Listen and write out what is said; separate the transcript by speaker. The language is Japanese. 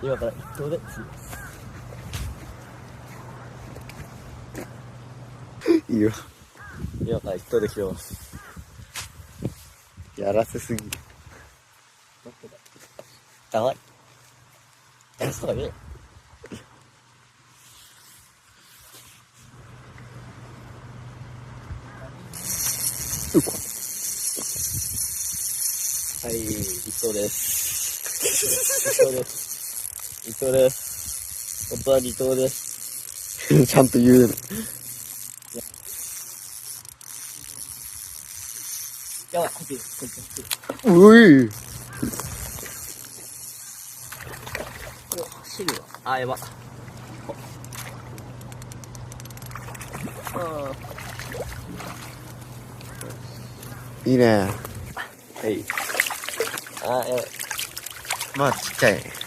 Speaker 1: 今から一投で釣ります。
Speaker 2: いいよ。
Speaker 1: 今から一投で切ります。
Speaker 2: やらせすぎる。
Speaker 1: かわいい。やらせとか言えよ。はい、一投です。一投です。一投です。本当は二投です。
Speaker 2: ちゃんと言うの。
Speaker 1: やばい、こっち、こっち。
Speaker 2: うい。
Speaker 1: 走るわ。あ、やば。
Speaker 2: いいね。
Speaker 1: はい。あ、やばい。
Speaker 2: まあちっちゃい。